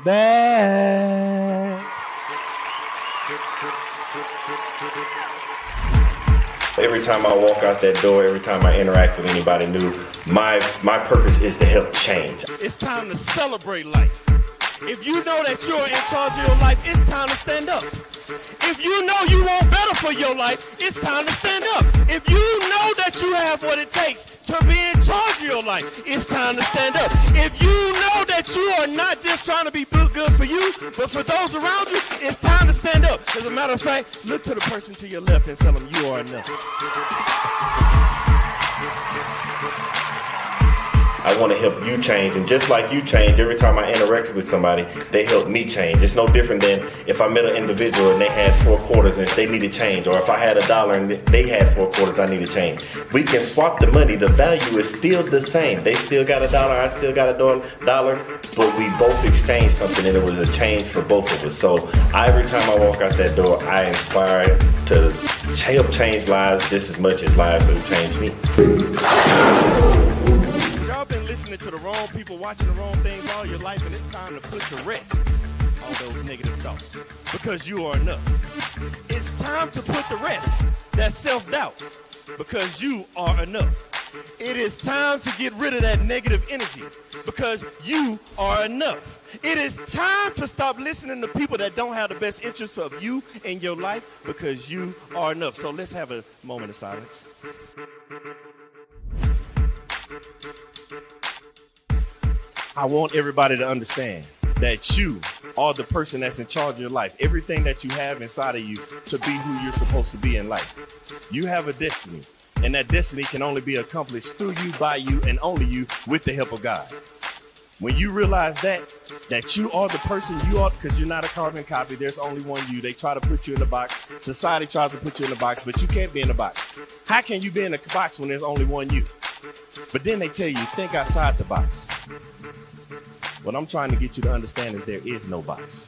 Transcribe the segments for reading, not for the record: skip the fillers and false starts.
back. Every time I walk out that door, every time I interact with anybody new, my purpose is to help change. It's time to celebrate life. If you know that you're in charge of your life, it's time to stand up. If you know you want better for your life, it's time to stand up. If you know that you have what it takes to be in charge of your life, it's time to stand up. If you know that you are not just trying to be good for you, but for those around you, it's time to stand up. As a matter of fact, look to the person to your left and tell them you are enough. I want to help you change, and just like you change, every time I interact with somebody, they help me change. It's no different than if I met an individual and they had 4 quarters and they needed change, or if I had $1 and they had 4 quarters, I need to change. We can swap the money. The value is still the same. They still got $1, I still got $1, but we both exchanged something, and it was a change for both of us. So every time I walk out that door, I inspire to help change lives just as much as lives have changed me. Y'all been listening to the wrong people, watching the wrong things all your life, and it's time to put to rest all those negative thoughts, because you are enough. It's time to put to rest that self-doubt, because you are enough. It is time to get rid of that negative energy, because you are enough. It is time to stop listening to people that don't have the best interests of you and your life, because you are enough. So let's have a moment of silence. I want everybody to understand that you are the person that's in charge of your life. Everything that you have inside of you to be who you're supposed to be in life. You have a destiny, and that destiny can only be accomplished through you, by you, and only you, with the help of God. When you realize that you are the person you are, because you're not a carbon copy, there's only one you. They try to put you in the box. Society tries to put you in the box, but you can't be in the box. How can you be in a box when there's only one you? But then they tell you, think outside the box. What I'm trying to get you to understand is there is no box.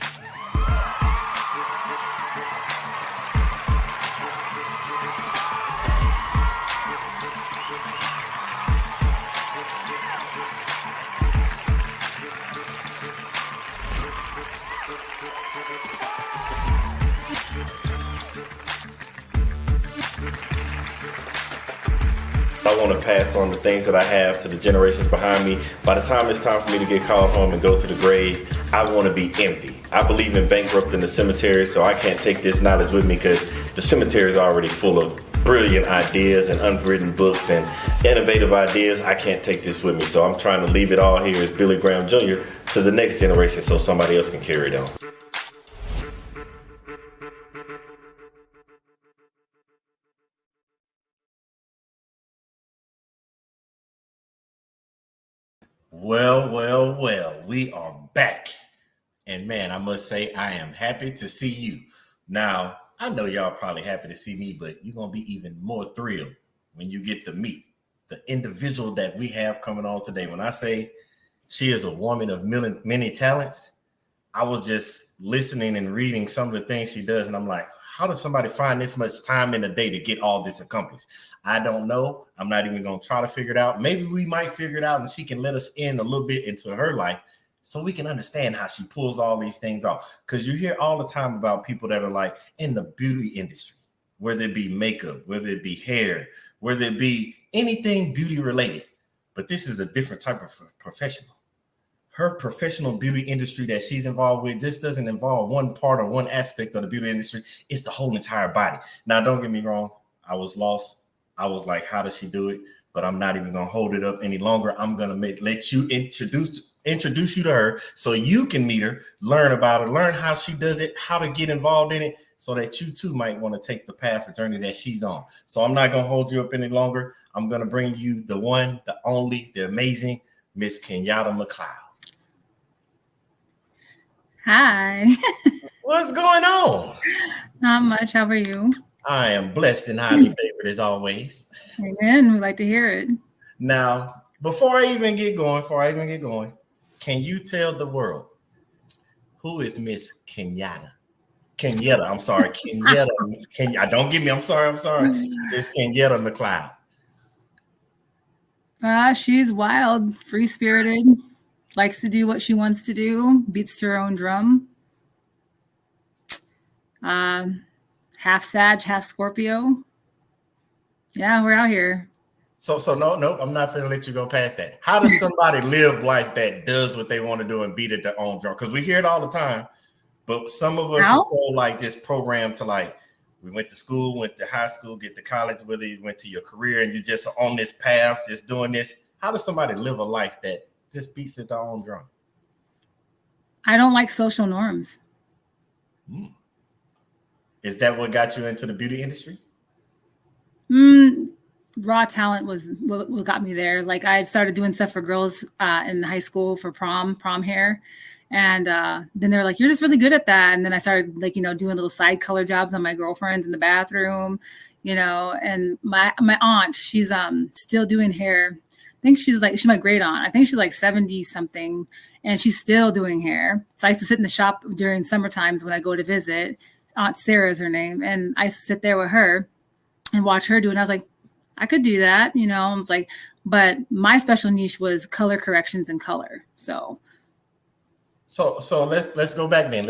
I want to pass on the things that I have to the generations behind me. By the time it's time for me to get called home and go to the grave, I want to be empty. I believe in bankrupting the cemetery, so I can't take this knowledge with me, because the cemetery is already full of brilliant ideas and unwritten books and innovative ideas. I can't take this with me, so I'm trying to leave it all here as Billy Graham Jr. to the next generation so somebody else can carry it on. Well, we are back. And man, I must say, I am happy to see you. Now, I know y'all probably happy to see me, but you're going to be even more thrilled when you get to meet the individual that we have coming on today. When I say she is a woman of many talents, I was just listening and reading some of the things she does, and I'm like, how does somebody find this much time in a day to get all this accomplished? I don't know. I'm not even going to try to figure it out. Maybe we might figure it out and she can let us in a little bit into her life so we can understand how she pulls all these things off. Because you hear all the time about people that are like in the beauty industry, whether it be makeup, whether it be hair, whether it be anything beauty related. But this is a different type of professional. Her professional beauty industry that she's involved with, this doesn't involve one part or one aspect of the beauty industry. It's the whole entire body. Now, don't get me wrong. I was lost. I was like, how does she do it? But I'm not even going to hold it up any longer. I'm going to let you introduce you to her so you can meet her, learn about her, learn how she does it, how to get involved in it, so that you too might want to take the path or journey that she's on. So I'm not going to hold you up any longer. I'm going to bring you the one, the only, the amazing Miss Kenyatta McLeod. Hi. What's going on? Not much. How are you? I am blessed and highly favored as always. Amen. We like to hear it. Now, before I even get going, can you tell the world who is Miss Kenyatta? I'm sorry. Kenyatta. Don't get me. I'm sorry. Miss Kenyatta McLeod. She's wild, free-spirited, Likes to do what she wants to do. Beats to her own drum. Half Sag, half Scorpio. Yeah, we're out here. So no, I'm not gonna let you go past that. How does somebody live life that does what they want to do and beat at their own drum? Because we hear it all the time, but some of us are so like just programmed to like, we went to school, went to high school, get to college, whether you went to your career and you just are on this path, just doing this. How does somebody live a life that just beats at their own drum? I don't like social norms. Is that what got you into the beauty industry? Raw talent was what got me there. Like I started doing stuff for girls in high school for prom hair. And then they're like, you're just really good at that. And then I started like, doing little side color jobs on my girlfriends in the bathroom, and my aunt, she's still doing hair. I think she's my great aunt. I think she's like 70 something and she's still doing hair. So I used to sit in the shop during summer times when I go to visit. Aunt Sarah is her name. And I used to sit there with her and watch her do it. And I was like, I could do that. I was like, but my special niche was color corrections and color. So let's go back then.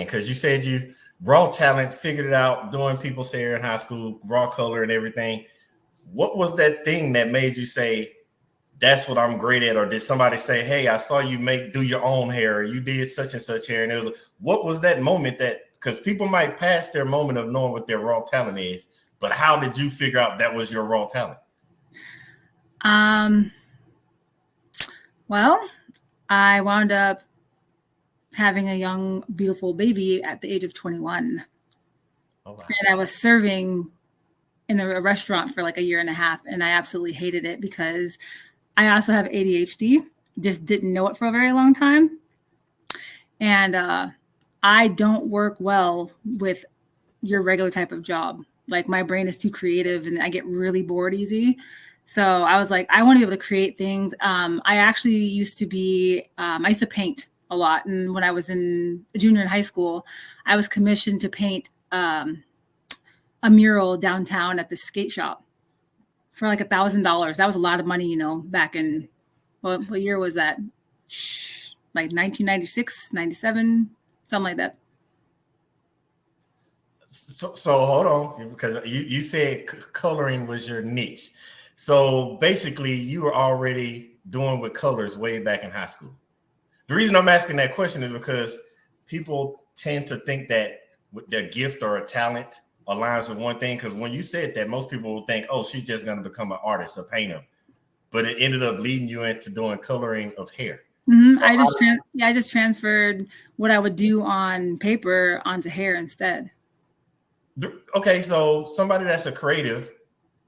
Because you said you raw talent, figured it out, doing people's hair in high school, raw color and everything. What was that thing that made you say, that's what I'm great at? Or did somebody say, hey, I saw you do your own hair, or you did such and such hair? And what was that moment because people might pass their moment of knowing what their raw talent is, but how did you figure out that was your raw talent? Well, I wound up having a young, beautiful baby at the age of 21. Oh, wow. And I was serving in a restaurant for like a year and a half, and I absolutely hated it because I also have ADHD, just didn't know it for a very long time. And I don't work well with your regular type of job. Like my brain is too creative and I get really bored easy. So I was like, I want to be able to create things. I actually used to paint a lot. And when I was a junior in high school, I was commissioned to paint a mural downtown at the skate shop for like $1,000. That was a lot of money, back in, what year was that? Like 1996, 97, something like that. So hold on, because you said coloring was your niche. So basically you were already doing with colors way back in high school. The reason I'm asking that question is because people tend to think that their gift or a talent aligns with one thing. Because when you said that, most people will think, oh, she's just going to become an artist, a painter. But it ended up leading you into doing coloring of hair. Mm-hmm. I just transferred what I would do on paper onto hair instead. Okay, so somebody that's a creative,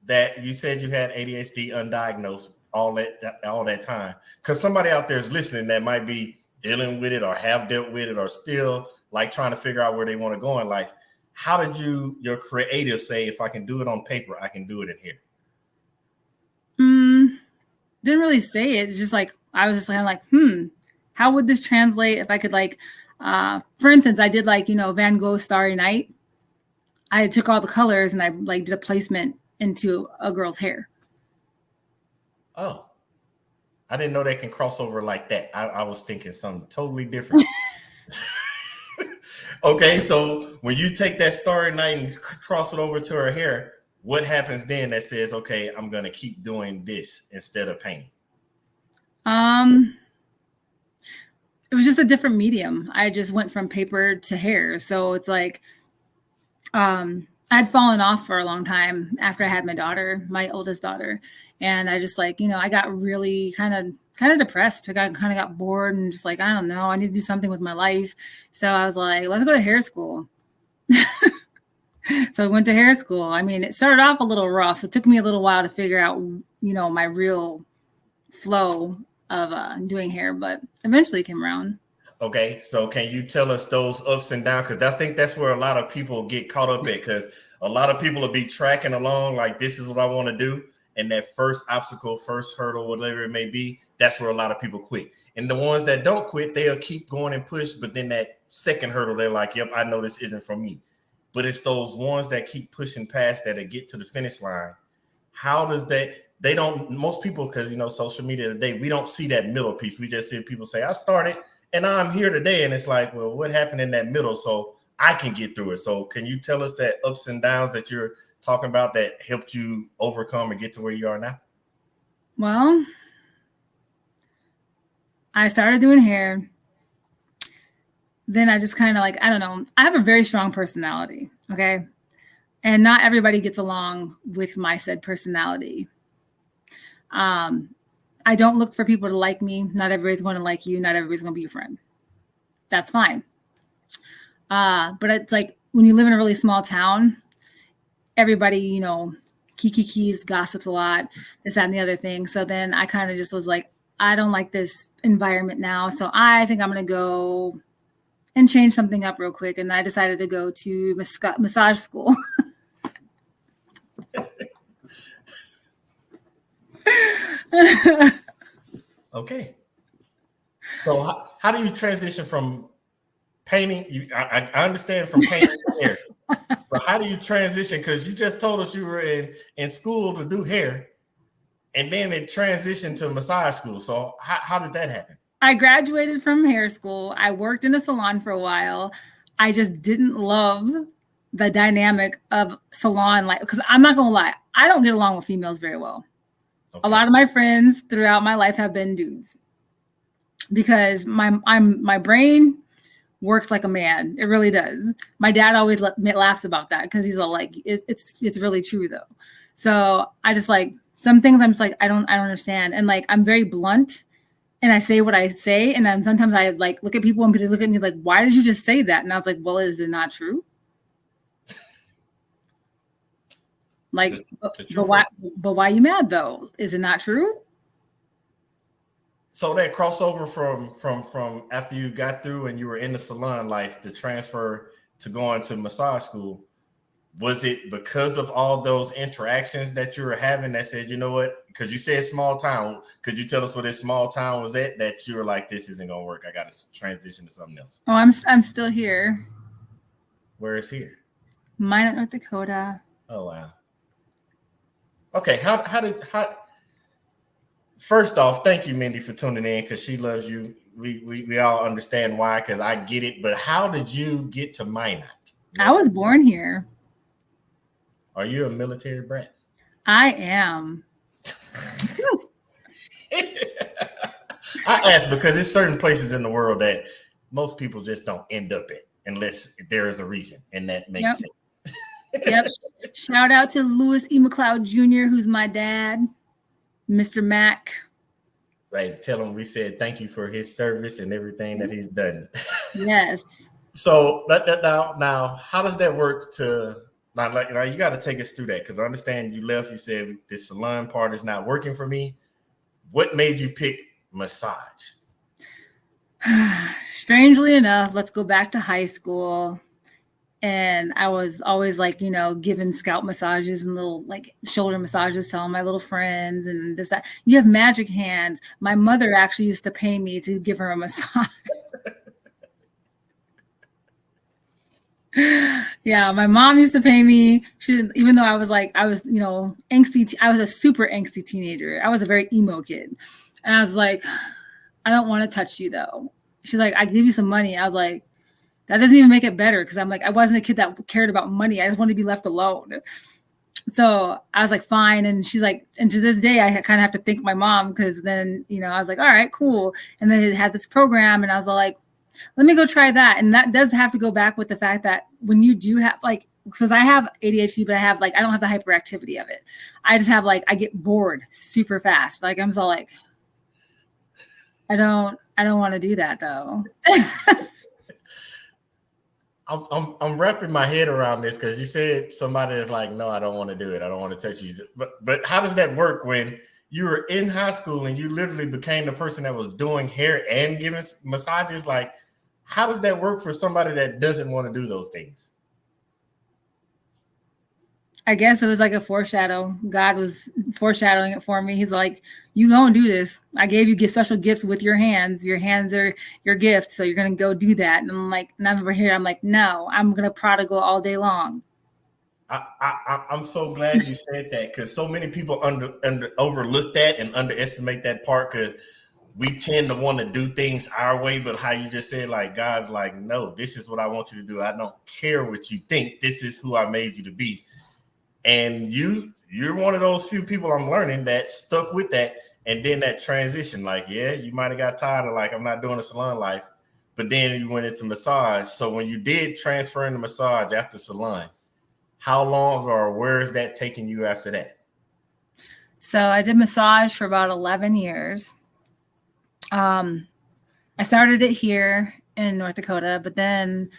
that you said you had ADHD undiagnosed all that time, because somebody out there is listening that might be dealing with it or have dealt with it or still like trying to figure out where they want to go in life. How did your creative say, if I can do it on paper, I can do it in here? Didn't really say it. It's just like, I was just like, how would this translate if I could for instance, I did Van Gogh Starry Night. I took all the colors and I did a placement into a girl's hair. Oh, I didn't know they can cross over like that. I was thinking something totally different. Okay, so when you take that Starry Night and cross it over to her hair, what happens then that says, okay, I'm going to keep doing this instead of painting? It was just a different medium. I just went from paper to hair. So it's like, I'd fallen off for a long time after I had my daughter, my oldest daughter. And I just I got really kind of depressed. I kind of got bored and just like, I don't know, I need to do something with my life. So I was like, let's go to hair school. So I went to hair school. I mean, it started off a little rough. It took me a little while to figure out, my real flow of doing hair, but eventually it came around. Okay, so can you tell us those ups and downs? Because I think that's where a lot of people get caught up at, because a lot of people will be tracking along like, this is what I want to do. And that first obstacle, first hurdle, whatever it may be, that's where a lot of people quit. And the ones that don't quit, they'll keep going and push. But then that second hurdle, they're like, yep, I know this isn't for me. But it's those ones that keep pushing past that get to the finish line. How does that, they don't, most people, because, social media today, we don't see that middle piece. We just see people say, I started and I'm here today. And it's like, well, what happened in that middle so I can get through it? So can you tell us that ups and downs that you're talking about that helped you overcome and get to where you are now? Well, I started doing hair. Then I just kind of I don't know. I have a very strong personality. Okay. And not everybody gets along with my said personality. I don't look for people to like me. Not everybody's going to like you. Not everybody's going to be your friend. That's fine. But it's like when you live in a really small town, everybody, kikis, gossips a lot, this, that, and the other thing. So then I kind of just was like, I don't like this environment now. So I think I'm going to go and change something up real quick. And I decided to go to massage school. Okay. So how do you transition from painting? I understand from painting to hair, but how do you transition? Because you just told us you were in school to do hair, and then it transitioned to massage school. So how did that happen? I graduated from hair school. I worked in a salon for a while. I just didn't love the dynamic of salon life, because I'm not gonna lie, I don't get along with females very well. Okay. A lot of my friends throughout my life have been dudes, because my brain works like a man. It really does. My dad always laughs about that, because he's all like, it's really true though. So I just some things I'm just I don't understand, and I'm very blunt. And I say what I say, and then sometimes I look at people and they look at me like, "Why did you just say that?" And I was like, "Well, is it not true?" But why are you mad though? Is it not true? So that crossover from after you got through and you were in the salon life to transfer to going to massage school, was it because of all those interactions that you were having that said, you know what? Because you said small town. Could you tell us where this small town was at that you were like, this isn't gonna work? I got to transition to something else. Oh, I'm still here. Where is here? Minot, North Dakota. Oh wow. Okay, how first off, thank you, Mindy, for tuning in, because she loves you. We all understand why, because I get it. But how did you get to Minot? I was born here. Are you a military brat? I am. I ask because there's certain places in the world that most people just don't end up at unless there is a reason, and that makes sense. Yep. Shout out to Lewis E. McLeod Jr., who's my dad, Mr. Mac. Right. Tell him we said thank you for his service and everything that he's done. Yes. So now, how does that work now you got to take us through that, because I understand you left. You said this salon part is not working for me. What made you pick massage? Strangely enough, let's go back to high school. And I was always giving scalp massages and little shoulder massages to all my little friends and this, that. You have magic hands. My mother actually used to pay me to give her a massage. Yeah, my mom used to pay me. She didn't, even though I was angsty. I was a super angsty teenager. I was a very emo kid. And I was like, I don't want to touch you though. She's like, I give you some money. I was like, that doesn't even make it better, because I'm I wasn't a kid that cared about money. I just wanted to be left alone. So I was like, fine. And she's like, and to this day, I kind of have to thank my mom, because then, I was like, all right, cool. And then it had this program, and I was like, let me go try that. And that does have to go back with the fact that when you do have because I have ADHD, but I don't have the hyperactivity of it. I just have I get bored super fast. I'm just all I don't want to do that though. I'm wrapping my head around this, because you said somebody is like, no, I don't want to do it. I don't want to touch you. But how does that work when you were in high school and you literally became the person that was doing hair and giving massages? How does that work for somebody that doesn't want to do those things? I guess it was like a foreshadow. God was foreshadowing it for me. He's like, you go and do this. I gave you special gifts with your hands. Your hands are your gift. So you're going to go do that. And I'm like, and over here, I'm like, no, I'm going to prodigal all day long. I'm so glad you said that, because so many people overlook that and underestimate that part, because we tend to want to do things our way. But how you just said, like, God's like, no, this is what I want you to do. I don't care what you think. This is who I made you to be. And you're one of those few people I'm learning that stuck with that. And then that transition, like, yeah, you might have got tired of, like, I'm not doing a salon life, but then you went into massage. So when you did transfer into massage after salon, how long or where is that taking you after that? So I did massage for about 11 years. I started it here in North Dakota, but then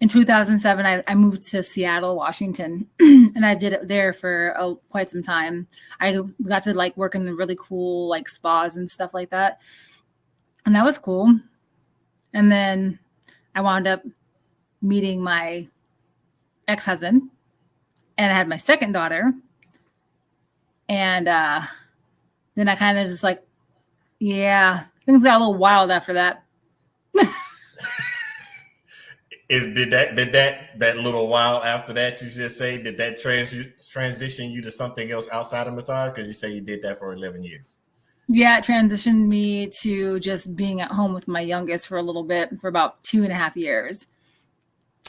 in 2007, I moved to Seattle, Washington, and I did it there for quite some time. I got to like work in the really cool like spas and stuff like that. And that was cool. And then I wound up meeting my ex-husband, and I had my second daughter. And then I kind of just like, yeah, things got a little wild after that. Did that little while after that, you just say, did that transition you to something else outside of massage? Because you say you did that for 11 years. Yeah, it transitioned me to just being at home with my youngest for a little bit, for about 2.5 years.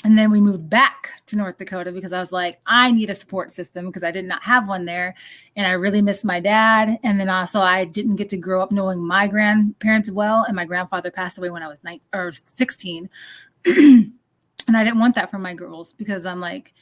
And then we moved back to North Dakota because I was like, I need a support system, because I did not have one there. And I really missed my dad. And then also I didn't get to grow up knowing my grandparents well. And my grandfather passed away when I was 16. And I didn't want that for my girls, because I'm like,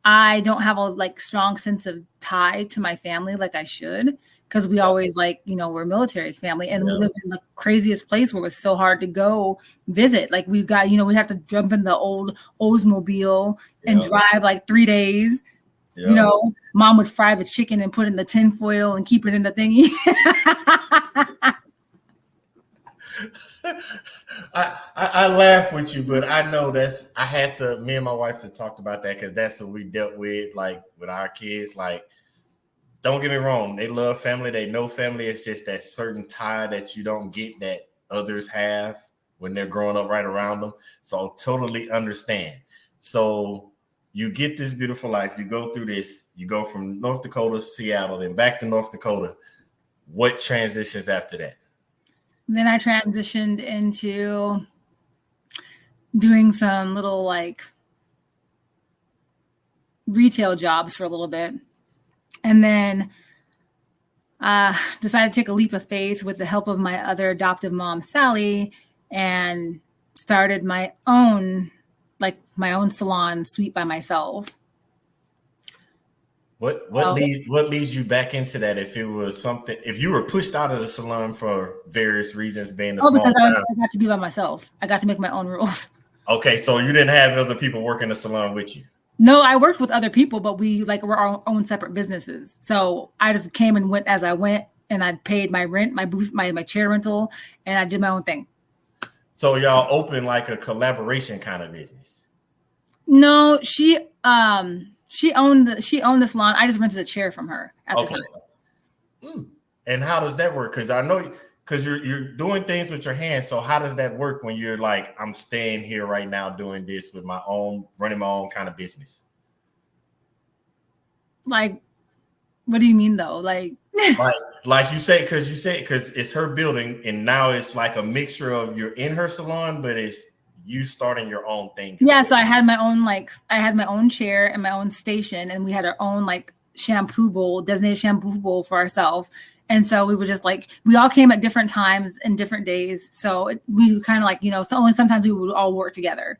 I don't have a like strong sense of tie to my family like I should, because we always like, we're a military family, and we live in the craziest place where it was so hard to go visit. Like we've got, we have to jump in the old Oldsmobile and drive like 3 days. Mom would fry the chicken and put it in the tin foil and keep it in the thingy. I laugh with you, but I know me and my wife to talk about that, because that's what we dealt with, like with our kids. Like, don't get me wrong, they love family, they know family. It's just that certain tie that you don't get that others have when they're growing up right around them. So totally understand. So you get this beautiful life, you go through this, you go from North Dakota, Seattle, then back to North Dakota. What transitions after that? Then I transitioned into doing some little like retail jobs for a little bit. And then decided to take a leap of faith with the help of my other adoptive mom, Sally, and started my own salon suite by myself. What leads you back into that? If it was something, if you were pushed out of the salon for various reasons, being a small town, I got to be by myself. I got to make my own rules. Okay, so you didn't have other people working the salon with you? No, I worked with other people, but we were our own separate businesses. So I just came and went as I went, and I paid my rent, my booth, my chair rental, and I did my own thing. So y'all opened like a collaboration kind of business? No, she owned the salon. I just rented a chair from her at the time. And how does that work? Because I know, because you're doing things with your hands. So how does that work when you're like, I'm staying here right now doing this with my own, running my own kind of business? Like, what do you mean though? Like you say, because it's her building, and now it's like a mixture of you're in her salon, but it's you starting your own thing. Yeah, so I had my own chair and my own station, and we had our own like designated shampoo bowl for ourselves. And so we were just like, we all came at different times and different days. So we kind of like, so only sometimes we would all work together.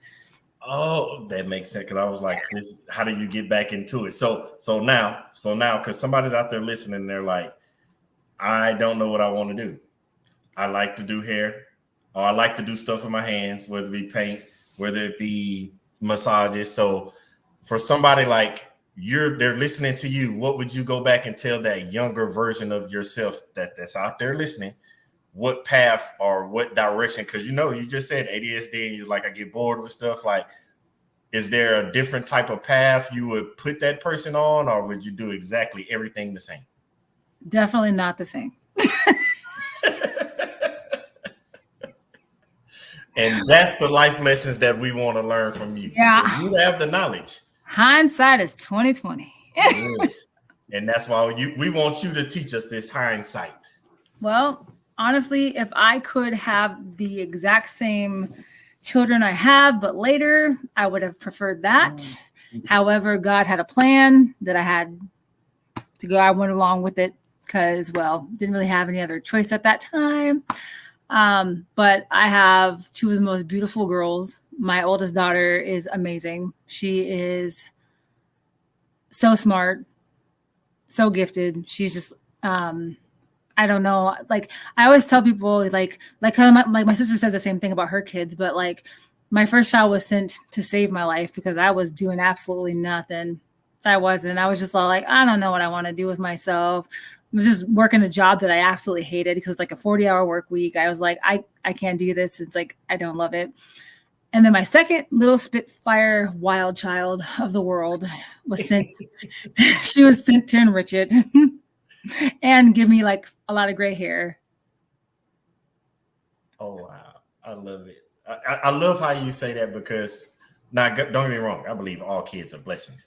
Oh, that makes sense. Because I was like, this, how do you get back into it? So now, because somebody's out there listening, and they're like, I don't know what I want to do. I like to do hair, or I like to do stuff with my hands, whether it be paint, whether it be massages. So for somebody like they're listening to you, what would you go back and tell that younger version of yourself that's out there listening? What path or what direction? Because you just said ADHD, and you're like, I get bored with stuff. Like, is there a different type of path you would put that person on, or would you do exactly everything the same? Definitely not the same. And that's the life lessons that we want to learn from you. Yeah. You have the knowledge. Hindsight is 2020. Yes. And that's why we want you to teach us this hindsight. Well, honestly, if I could have the exact same children I have, but later, I would have preferred that. However, God had a plan that I had to go. I went along with it because, well, didn't really have any other choice at that time. But I have two of the most beautiful girls. My oldest daughter is amazing. She is so smart, so gifted. She's just, I don't know. Like I always tell people, like my sister says the same thing about her kids, but like my first child was sent to save my life because I was doing absolutely nothing. I wasn't. I was just all like, I don't know what I want to do with myself. I was just working a job that I absolutely hated because it's like a 40-hour work week. I was like, I can't do this. It's like, I don't love it. And then my second little Spitfire wild child of the world was sent. She was sent to enrich it and give me like a lot of gray hair. Oh, wow. I love it. I love how you say that because, now, don't get me wrong, I believe all kids are blessings.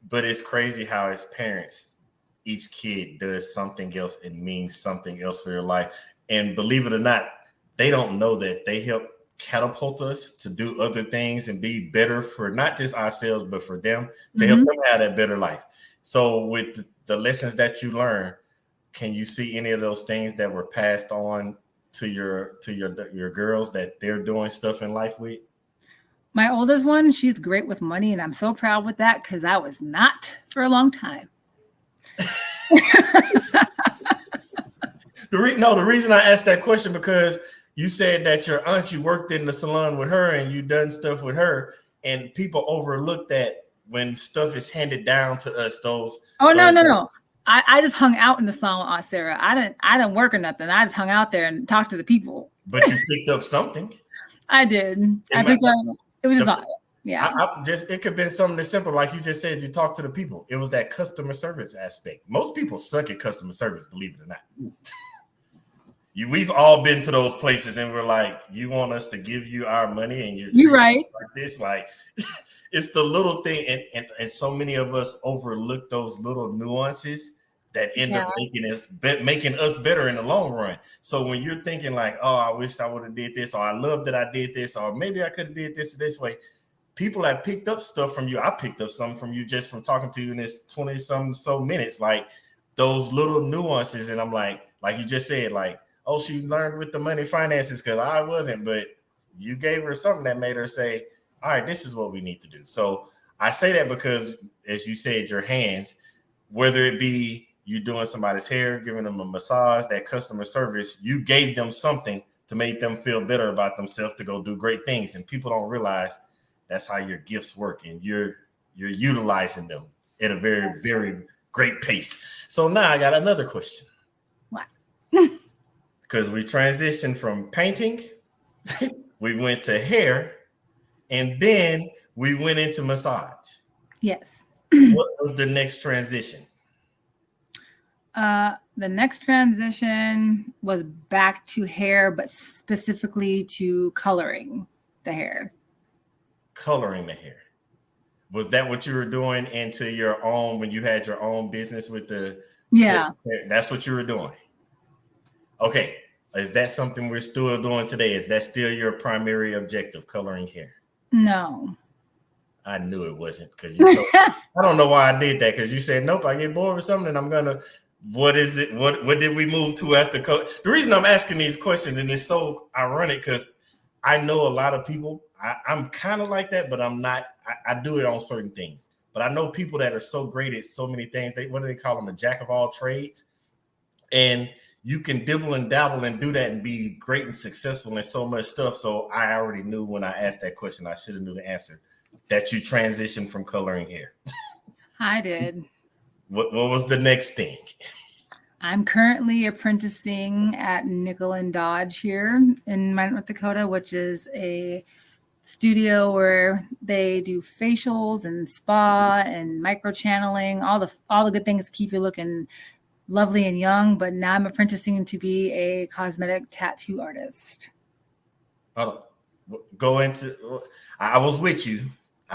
But it's crazy how as parents, each kid does something else and means something else for your life. And believe it or not, they don't know that they help catapult us to do other things and be better for not just ourselves, but for them, to help them have that better life. So with the lessons that you learn, can you see any of those things that were passed on to your girls that they're doing stuff in life with? My oldest one, she's great with money, and I'm so proud with that because I was not for a long time. The reason I asked that question because you said that your aunt, you worked in the salon with her and you done stuff with her, and people overlook that when stuff is handed down to us. No. I just hung out in the salon with Aunt Sarah. I didn't work or nothing. I just hung out there and talked to the people. But you picked up something. I did. I picked up. It was just yeah. It could have been something as simple like you just said. You talk to the people. It was that customer service aspect. Most people suck at customer service, believe it or not. We've all been to those places and we're like, you want us to give you our money and you're right like this, like it's the little thing, and so many of us overlook those little nuances that end up making us better in the long run. So when you're thinking like, oh, I wish I would have did this, or I love that I did this, or maybe I could have did this way. People have picked up stuff from you. I picked up something from you just from talking to you in this 20 so minutes, like those little nuances. And I'm like you just said, like, oh, she learned with the money finances because I wasn't, but you gave her something that made her say, all right, this is what we need to do. So I say that because, as you said, your hands, whether it be you doing somebody's hair, giving them a massage, that customer service, you gave them something to make them feel better about themselves to go do great things. And people don't realize that's how your gifts work, and you're utilizing them at a very, very great pace. So now I got another question. What? Because we transitioned from painting, we went to hair, and then we went into massage. Yes. What was the next transition? The next transition was back to hair, but specifically to coloring the hair. Coloring the hair. Was that what you were doing into your own, when you had your own business with the... Yeah. That's what you were doing. Okay. Is that something we're still doing today? Is that still your primary objective, coloring hair? No. I knew it wasn't because you told I don't know why I did that, because you said, nope, I get bored with something and I'm going to, what is it? What did we move to after color? The reason I'm asking these questions, and it's so ironic because I know a lot of people, I'm kind of like that, but I'm not, I do it on certain things. But I know people that are so great at so many things. What do they call them? A jack of all trades. And you can dibble and dabble and do that and be great and successful in so much stuff. So I already knew when I asked that question, I should have knew the answer, that you transitioned from coloring hair. I did. What was the next thing? I'm currently apprenticing at Nickel and Dodge here in North Dakota, which is a studio where they do facials and spa and micro channeling, all the good things to keep you looking lovely and young. But now I'm apprenticing to be a cosmetic tattoo artist. Go into. I was with you.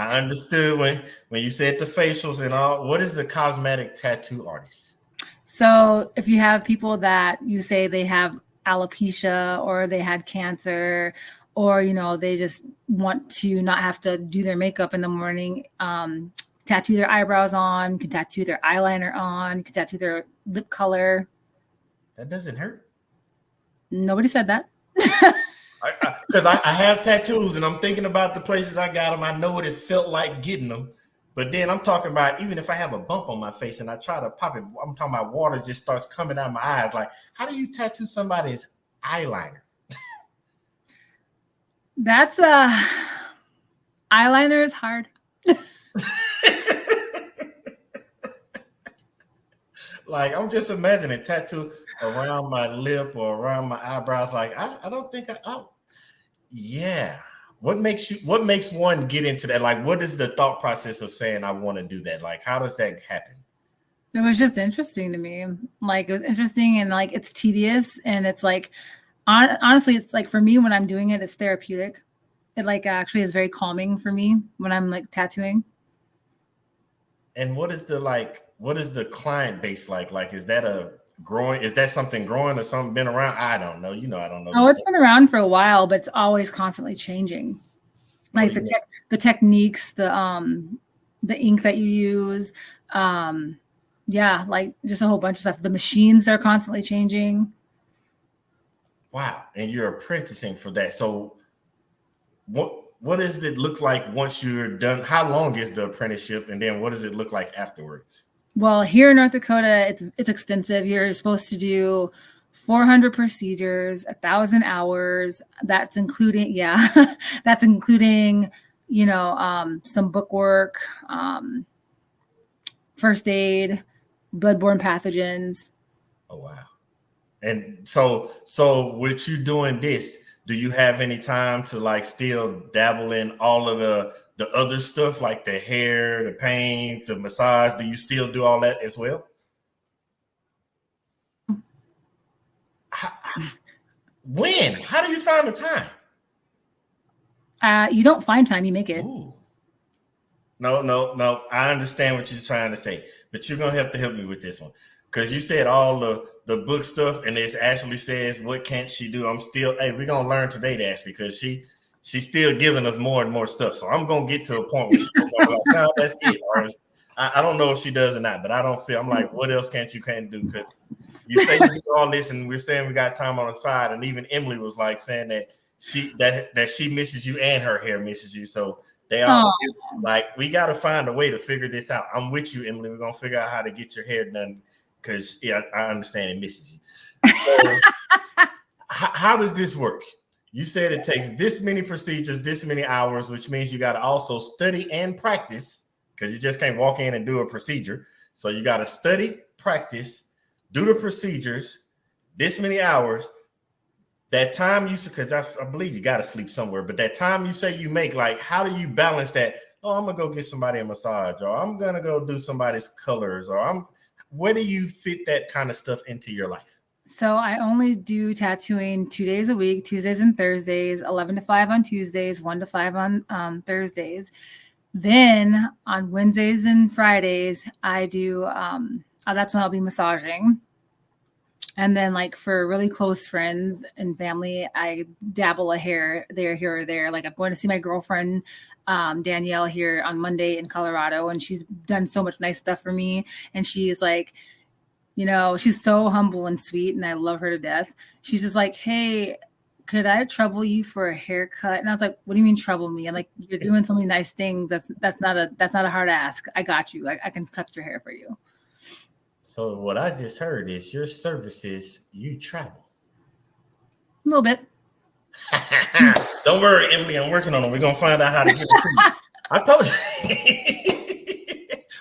I understood when you said the facials and all. What is the cosmetic tattoo artist? So if you have people that you say they have alopecia or they had cancer, or they just want to not have to do their makeup in the morning, tattoo their eyebrows on, can tattoo their eyeliner on, can tattoo their lip color. That doesn't hurt. Nobody said that. Because I have tattoos and I'm thinking about the places I got them. I know what it felt like getting them. But then I'm talking about even if I have a bump on my face and I try to pop it, I'm talking about water just starts coming out of my eyes. Like, how do you tattoo somebody's eyeliner? That's eyeliner is hard. Like, I'm just imagining a tattoo around my lip or around my eyebrows. Like, I don't think yeah. What makes one get into that? Like, what is the thought process of saying I want to do that? Like, how does that happen? It was just interesting to me. Like, it was interesting, and like it's tedious, and it's like honestly, it's like for me when I'm doing it, it's therapeutic. It like actually is very calming for me when I'm like tattooing. And what is the client base like? Like, is that something growing or something been around? I don't know. I don't know. Oh, it's been around for a while, but it's always constantly changing. Like the techniques, the ink that you use. Yeah, like just a whole bunch of stuff. The machines are constantly changing. Wow. And you're apprenticing for that. So what does it look like once you're done? How long is the apprenticeship? And then what does it look like afterwards? Well, here in North Dakota, it's extensive. You're supposed to do 400 procedures, 1,000 hours. That's including, some book work, first aid, bloodborne pathogens. Oh, wow. And so with you doing this, do you have any time to like still dabble in all of the other stuff like the hair, the paint, the massage? Do you still do all that as well? When? How do you find the time? You don't find time, you make it. Ooh. No. I understand what you're trying to say, but you're going to have to help me with this one. Because you said all the book stuff, and it actually says, what can't she do? We're going to learn today, Ashley, because she's still giving us more and more stuff. So I'm going to get to a point where she's like, no, that's it. Or I don't know if she does or not, but I'm like, what else can't do? Because you say you do all this, and we're saying we got time on the side. And even Emily was like saying that she misses you and her hair misses you. So they all like, we got to find a way to figure this out. I'm with you, Emily. We're going to figure out how to get your hair done. Because I understand it misses you. So how does this work? You said it takes this many procedures, this many hours, which means you got to also study and practice because you just can't walk in and do a procedure. So you got to study, practice, do the procedures, this many hours. That time because I believe you got to sleep somewhere, but that time you say you make, like, how do you balance that? Oh, I'm going to go get somebody a massage, or I'm going to go do somebody's colors, or where do you fit that kind of stuff into your life? So I only do tattooing 2 days a week, Tuesdays and Thursdays, 11 to 5 on Tuesdays, 1 to 5 on Thursdays. Then on Wednesdays and Fridays, I do, that's when I'll be massaging. And then like for really close friends and family, I dabble a hair there, here or there. Like I'm going to see my girlfriend, Danielle, here on Monday in Colorado, and she's done so much nice stuff for me. And she's like, she's so humble and sweet, and I love her to death. She's just like, hey, could I trouble you for a haircut? And I was like, what do you mean trouble me? I'm like, you're doing so many nice things. That's not a hard ask. I got you. I can cut your hair for you. So what I just heard is your services, you travel. A little bit. Don't worry, Emily. I'm working on it. We're going to find out how to get it to you. I told you.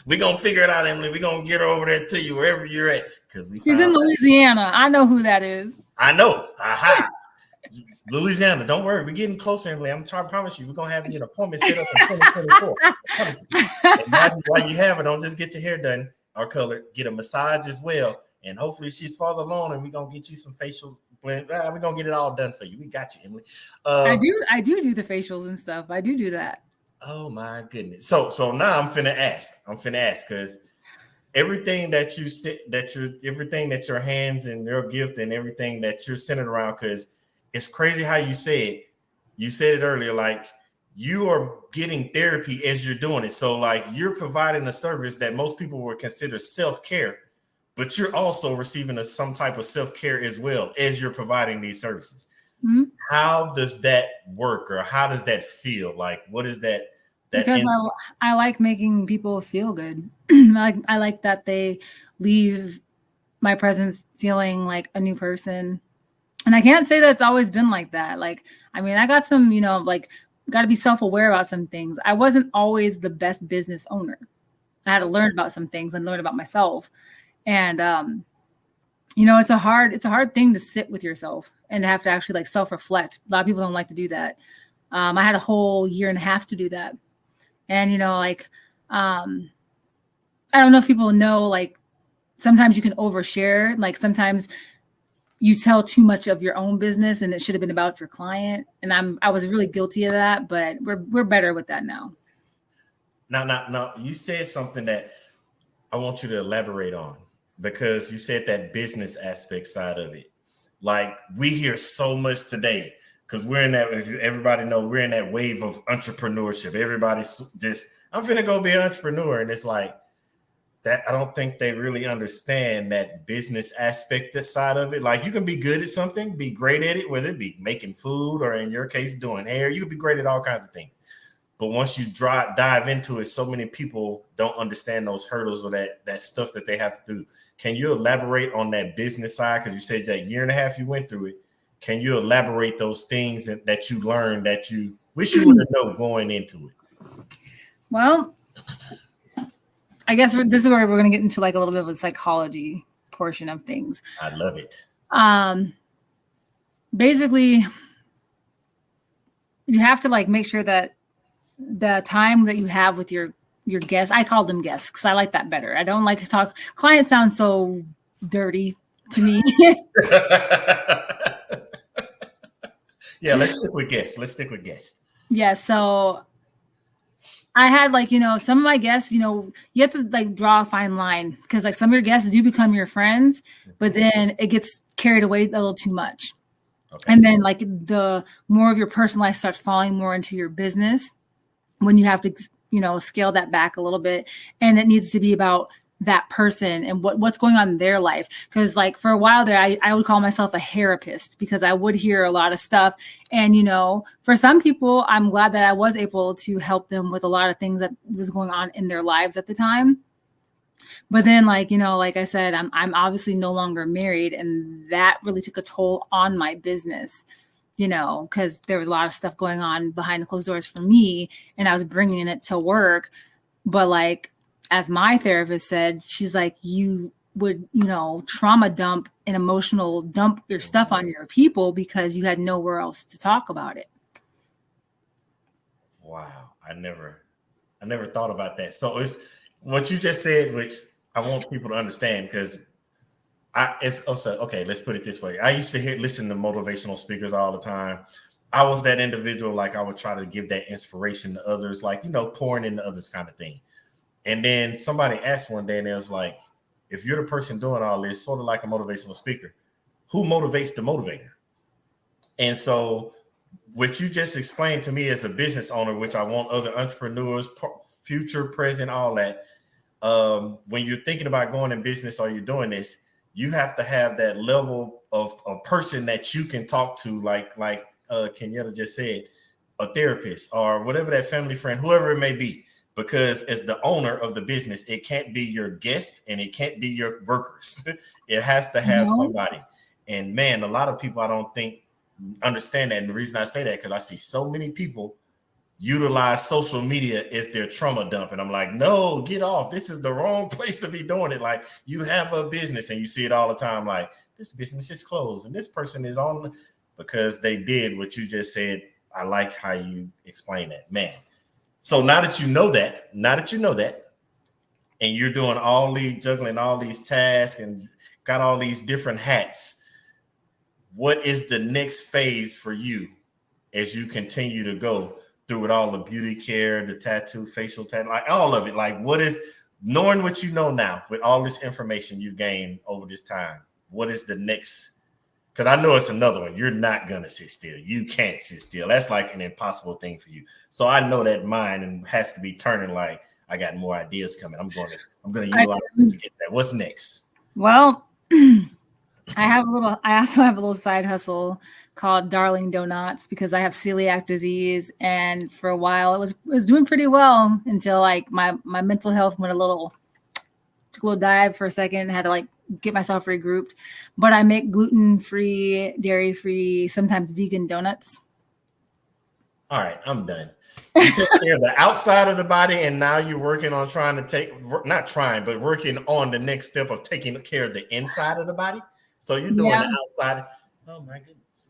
We're going to figure it out, Emily. We're going to get her over there to you wherever you're at. She's in Louisiana. I know who that is. I know. Aha. Louisiana. Don't worry. We're getting closer, Emily. I'm trying to promise you. We're going to have an appointment set up in 2024. And while you have it, don't just get your hair done or colored. Get a massage as well. And hopefully she's farther along, and we're going to get you some facial blend. We're going to get it all done for you. We got you, Emily. I do the facials and stuff. I do that. Oh my goodness. So now I'm finna ask because everything that you said, everything that your hands and your gift and everything that you're centered around, because it's crazy how you said it earlier, like you are getting therapy as you're doing it. So like you're providing a service that most people would consider self-care, but you're also receiving some type of self-care as well as you're providing these services. Mm-hmm. How does that work, or how does that feel? Like, what is that? Because I like making people feel good. I like that they leave my presence feeling like a new person. And I can't say that's always been like that. Like, I mean, I got some, like, got to be self-aware about some things. I wasn't always the best business owner. I had to learn about some things and learn about myself. And, it's a hard thing to sit with yourself and to have to actually like self-reflect. A lot of people don't like to do that. I had a whole year and a half to do that. And, I don't know if people know, like, sometimes you can overshare. Like, sometimes you tell too much of your own business and it should have been about your client. And I was really guilty of that, but we're better with that now. Now, you said something that I want you to elaborate on, because you said that business aspect side of it. Like, we hear so much today, because we're in that, if everybody know, we're in that wave of entrepreneurship. Everybody's just, I'm finna go be an entrepreneur. And it's like that. I don't think they really understand that business aspect side of it. Like, you can be good at something, be great at it, whether it be making food or in your case, doing hair. You can be great at all kinds of things. But once you dive into it, so many people don't understand those hurdles or that stuff that they have to do. Can you elaborate on that business side? Because you said that year and a half you went through it. Can you elaborate those things that you learned that you wish you would have known going into it? Well, I guess this is where we're going to get into like a little bit of a psychology portion of things. I love it. Basically, you have to like make sure that the time that you have with your guests, I call them guests because I like that better. I don't like to talk. Clients sound so dirty to me. Yeah, let's stick with guests. Yeah, so I had like, some of my guests, you have to like draw a fine line because like some of your guests do become your friends, but then it gets carried away a little too much. Okay. And then like the more of your personal life starts falling more into your business when you have to, scale that back a little bit. And it needs to be about that person and what's going on in their life. Because like for a while there, I would call myself a therapist because I would hear a lot of stuff. And, for some people, I'm glad that I was able to help them with a lot of things that was going on in their lives at the time. But then like, like I said, I'm obviously no longer married, and that really took a toll on my business, because there was a lot of stuff going on behind the closed doors for me, and I was bringing it to work. But like, as my therapist said, she's like, you would, trauma dump and emotional dump your stuff on your people because you had nowhere else to talk about it. Wow. I never thought about that. So it's what you just said, which I want people to understand, because okay, let's put it this way. I used to listen to motivational speakers all the time. I was that individual, like I would try to give that inspiration to others, like, pouring into others kind of thing. And then somebody asked one day, and it was like, if you're the person doing all this, sort of like a motivational speaker, who motivates the motivator? And so what you just explained to me as a business owner, which I want other entrepreneurs, future, present, all that, when you're thinking about going in business or you're doing this, you have to have that level of a person that you can talk to, like Kenyatta just said, a therapist or whatever, that family friend, whoever it may be. Because as the owner of the business, it can't be your guest and it can't be your workers. It has to have somebody. And man, a lot of people I don't think understand that. And the reason I say that, because I see so many people utilize social media as their trauma dump. And I'm like, no, get off. This is the wrong place to be doing it. Like, you have a business, and you see it all the time. Like, this business is closed and this person is on, because they did what you just said. I like how you explain that, man. So now that you know that, and you're doing juggling all these tasks and got all these different hats, what is the next phase for you as you continue to go through with all the beauty care, the tattoo, facial tattoo, like all of it. Like, what is knowing what you know now with all this information you've gained over this time? What is the next? Because I know it's another one. You're not gonna sit still. You can't sit still. That's like an impossible thing for you. So I know that mind and has to be turning. Like, I got more ideas coming. I'm gonna utilize this to get that. What's next? Well, I also have a little side hustle called Darling Donuts because I have celiac disease, and for a while it was doing pretty well until like my mental health took a little dive for a second. Had to like get myself regrouped, but I make gluten-free, dairy-free, sometimes vegan donuts. All right, I'm done. You take care of the outside of the body, and now you're working on working on the next step of taking care of the inside of the body. So you're doing the outside. Oh my goodness.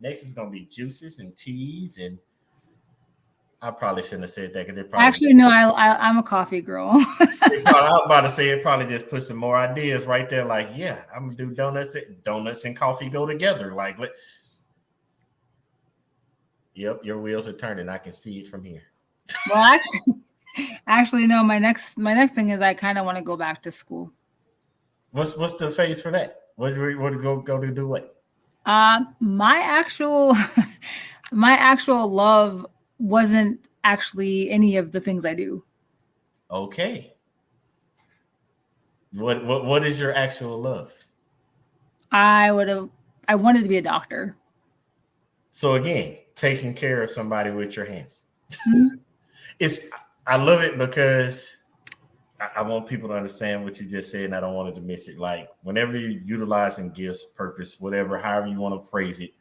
Next is going to be juices and teas, and I probably shouldn't have said that because it probably actually no. I'm a coffee girl. I was about to say it probably just put some more ideas right there. Like, yeah, I'm gonna do donuts. Donuts and coffee go together. Like, yep, your wheels are turning. I can see it from here. Well, actually, no. My next thing is I kind of want to go back to school. What's the phase for that? What to go to do what? My actual love wasn't actually any of the things I do. Okay. What is your actual love? I wanted to be a doctor. So again, taking care of somebody with your hands. Mm-hmm. I love it because I want people to understand what you just said, and I don't want it to miss it. Like, whenever you're utilizing gifts, purpose, whatever, however you want to phrase it,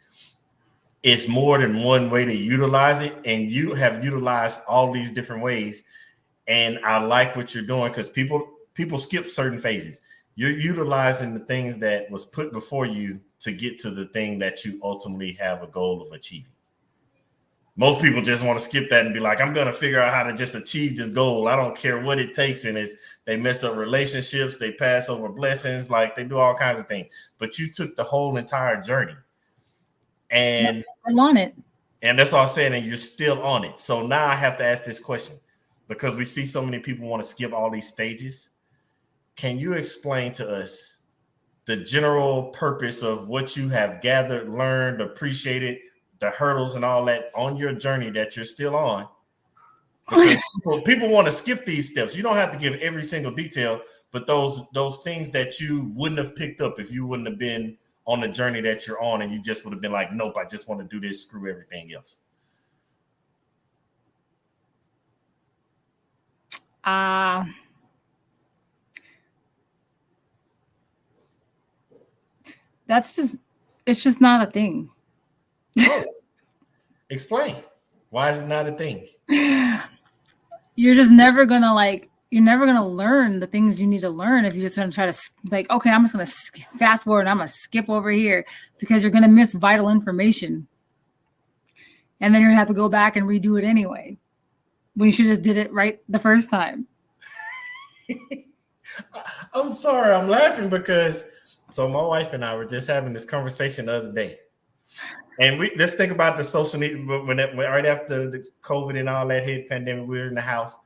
it's more than one way to utilize it, and you have utilized all these different ways. And I like what you're doing because people skip certain phases. You're utilizing the things that was put before you to get to the thing that you ultimately have a goal of achieving. Most people just want to skip that and be like, I'm going to figure out how to just achieve this goal. I don't care what it takes. And they mess up relationships. They pass over blessings. Like, they do all kinds of things. But you took the whole entire journey. And I'm on it. And that's all I'm saying. And you're still on it. So now I have to ask this question because we see so many people want to skip all these stages. Can you explain to us the general purpose of what you have gathered, learned, appreciated, the hurdles and all that on your journey that you're still on? Because people want to skip these steps. You don't have to give every single detail, but those things that you wouldn't have picked up if you wouldn't have been on the journey that you're on, and you just would have been like, nope, I just want to do this, screw everything else. It's just not a thing. Oh, explain. Why is it not a thing? You're just never gonna you're never gonna learn the things you need to learn if you're just gonna try to okay, I'm just gonna fast forward and I'm gonna skip over here because you're gonna miss vital information, and then you're gonna have to go back and redo it anyway when you should just did it right the first time. I'm sorry, I'm laughing because so my wife and I were just having this conversation the other day. And we just think about the social media when right after the COVID and all that hit, pandemic, we were in the house,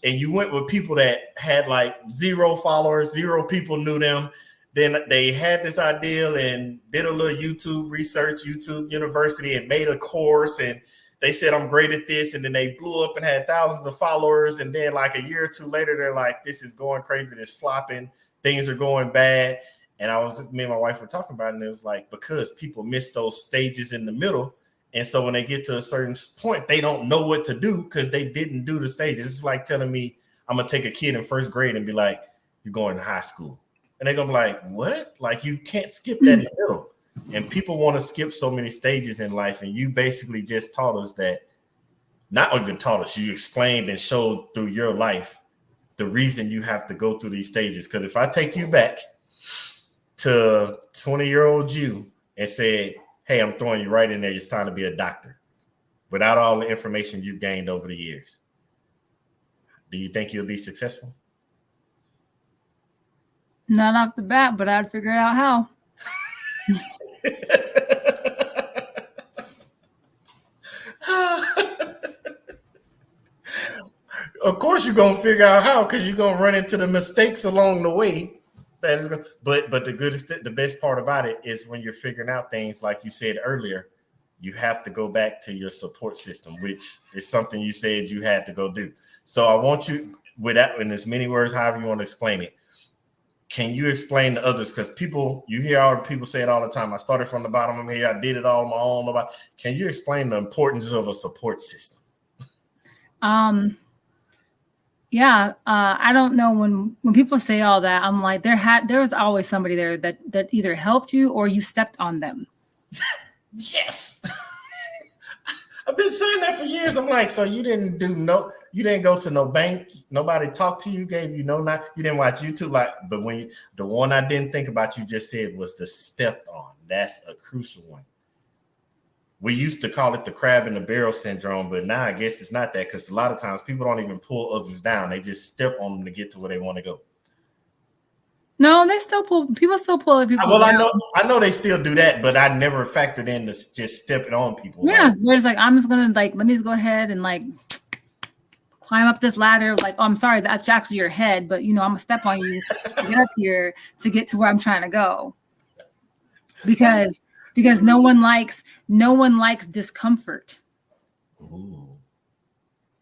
and you went with people that had like 0 followers, 0 people knew them. Then they had this idea and did a little YouTube research, YouTube University, and made a course. And they said, I'm great at this. And then they blew up and had thousands of followers. And then like a year or two later, they're like, this is going crazy. This flopping. Things are going bad. And me and my wife were talking about it, and it was like, because people miss those stages in the middle. And so when they get to a certain point, they don't know what to do because they didn't do the stages. It's like telling me I'm going to take a kid in first grade and be like, you're going to high school. And they're going to be like, what? Like, you can't skip that in the middle. And people want to skip so many stages in life. And you basically just taught us that, not even taught us, you explained and showed through your life the reason you have to go through these stages. Because if I take you back to 20-year-old you and said, hey, I'm throwing you right in there, it's time to be a doctor, without all the information you've gained over the years, do you think you'll be successful? Not off the bat, but I'd figure out how. Of course, you're gonna figure out how, because you're gonna run into the mistakes along the way. But the best part about it is when you're figuring out things, like you said earlier, you have to go back to your support system, which is something you said you had to go do. So I want you, without in as many words, however you want to explain it, can you explain to others? Because you hear all the people say it all the time. I started from the bottom of here. I did it all on my own. Can you explain the importance of a support system? Yeah, I don't know, when people say all that, I'm like, there was always somebody there that either helped you or you stepped on them. Yes. I've been saying that for years. I'm like, so you didn't go to no bank, nobody talked to you, gave you you didn't watch YouTube, but the one I didn't think about you just said was the stepped on. That's a crucial one. We used to call it the crab in the barrel syndrome, but now I guess it's not that, because a lot of times people don't even pull others down. They just step on them to get to where they want to go. No, people still pull people well, down. I know they still do that, but I never factored in to just stepping on people. Yeah, there's I'm just gonna let me just go ahead and climb up this ladder. Oh, I'm sorry, that's actually your head, but I'm gonna step on you to get up here to get to where I'm trying to go. Because no one likes discomfort. Ooh.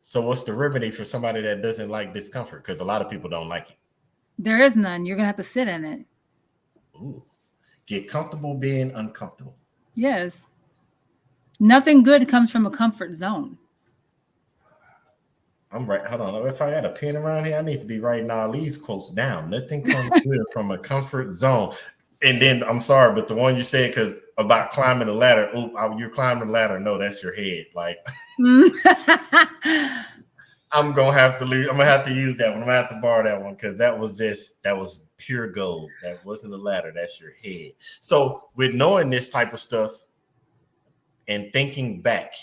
So what's the remedy for somebody that doesn't like discomfort? Because a lot of people don't like it. There is none. You're gonna have to sit in it. Ooh. Get comfortable being uncomfortable. Yes. Nothing good comes from a comfort zone. I'm right. Hold on. If I got a pen around here, I need to be writing all these quotes down. Nothing comes good from a comfort zone. And then I'm sorry, but the one you said, because about climbing the ladder, you're climbing the ladder. No, that's your head. I'm gonna have to use that one. I'm gonna have to borrow that one, because that was pure gold. That wasn't a ladder. That's your head. So with knowing this type of stuff and thinking back,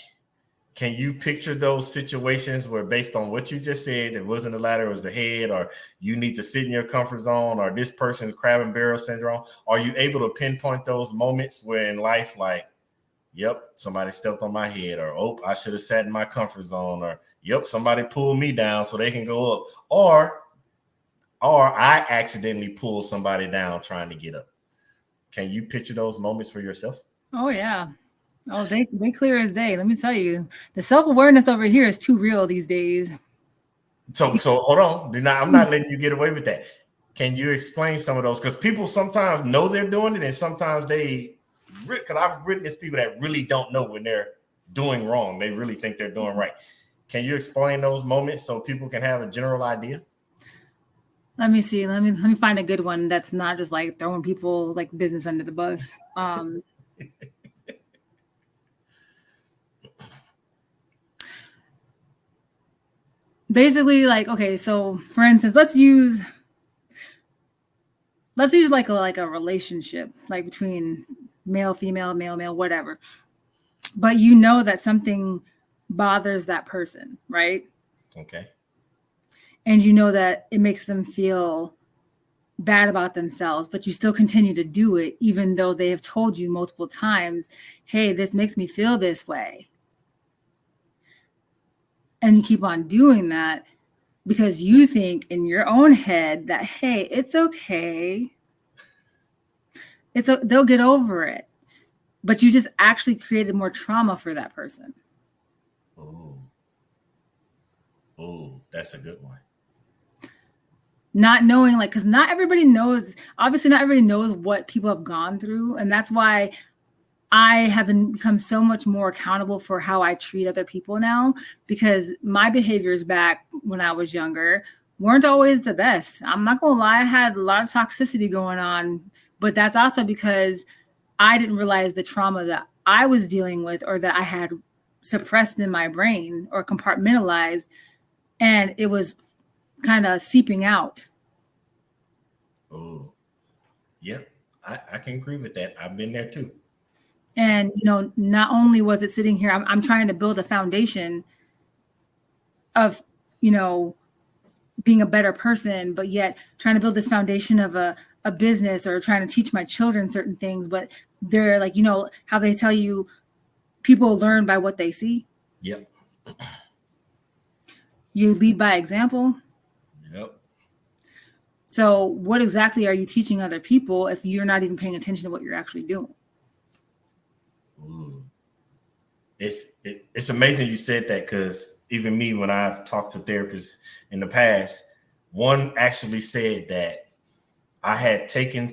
can you picture those situations where, based on what you just said, it wasn't a ladder, it was the head, or you need to sit in your comfort zone, or this person crab and barrel syndrome? Are you able to pinpoint those moments where in life, yep, somebody stepped on my head, or I should have sat in my comfort zone, or yep, somebody pulled me down so they can go up, or I accidentally pulled somebody down trying to get up? Can you picture those moments for yourself? Oh yeah. Oh, they clear as day. Let me tell you, the self-awareness over here is too real these days. So hold on. I'm not letting you get away with that. Can you explain some of those? Because people sometimes know they're doing it, and sometimes because I've witnessed people that really don't know when they're doing wrong. They really think they're doing right. Can you explain those moments so people can have a general idea? Let me see. Let me find a good one that's not just throwing people business under the bus. Basically, okay, so for instance, let's use a relationship, between male, female, male, male, whatever. But that something bothers that person, right? Okay. And that it makes them feel bad about themselves, but you still continue to do it, even though they have told you multiple times, hey, this makes me feel this way. And you keep on doing that because you think in your own head that, hey, it's okay. They'll get over it. But you just actually created more trauma for that person. Oh, that's a good one. Not knowing, because not everybody knows, obviously not everybody knows what people have gone through. And that's why I have become so much more accountable for how I treat other people now, because my behaviors back when I was younger weren't always the best. I'm not going to lie. I had a lot of toxicity going on, but that's also because I didn't realize the trauma that I was dealing with, or that I had suppressed in my brain or compartmentalized, and it was kind of seeping out. Oh, yep. I can agree with that. I've been there too. And, not only was it sitting here, I'm trying to build a foundation of, being a better person, but yet trying to build this foundation of a business, or trying to teach my children certain things. But they're how they tell you people learn by what they see. Yep. You lead by example. Yep. So what exactly are you teaching other people if you're not even paying attention to what you're actually doing? Ooh. It's amazing you said that, because even me, when I've talked to therapists in the past, one actually said that I had taken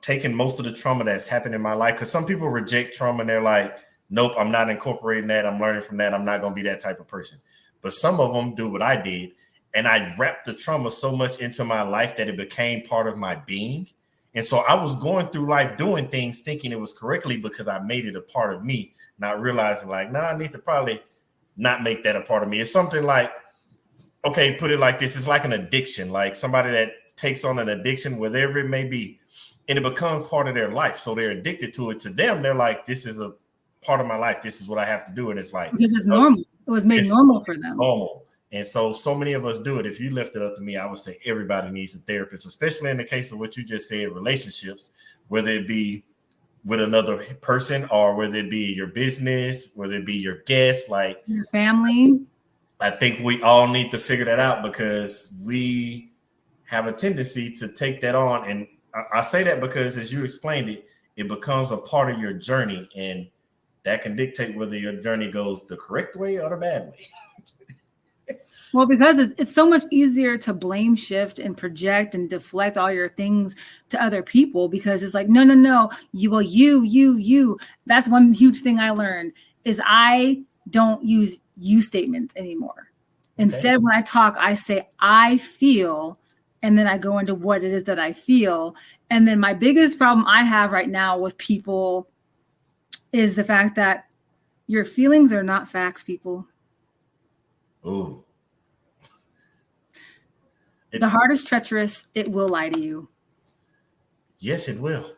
taken most of the trauma that's happened in my life. Because some people reject trauma and they're like, nope, I'm not incorporating that. I'm learning from that. I'm not going to be that type of person. But some of them do what I did. And I wrapped the trauma so much into my life that it became part of my being. And so I was going through life doing things thinking it was correctly because I made it a part of me, not realizing like, no, I need to probably not make that a part of me. It's something like, okay, put it like this. It's like an addiction, like somebody that takes on an addiction, whatever it may be, and it becomes part of their life. So they're addicted to it. To them, they're like, this is a part of my life. This is what I have to do. And it's like, because it's normal. It was made normal for them. Normal. And so many of us do it. If you left it up to me, I would say everybody needs a therapist, especially in the case of what you just said, relationships, whether it be with another person or whether it be your business, whether it be your guests, like your family. I think we all need to figure that out, because we have a tendency to take that on. And I say that because, as you explained it, it becomes a part of your journey, and that can dictate whether your journey goes the correct way or the bad way. Well, because it's so much easier to blame shift and project and deflect all your things to other people, because it's like, no, you. That's one huge thing I learned is I don't use you statements anymore. Okay. Instead, when I talk, I say, I feel, and then I go into what it is that I feel. And then my biggest problem I have right now with people is the fact that your feelings are not facts, people. Ooh. The heart is treacherous. It will lie to you. Yes, it will.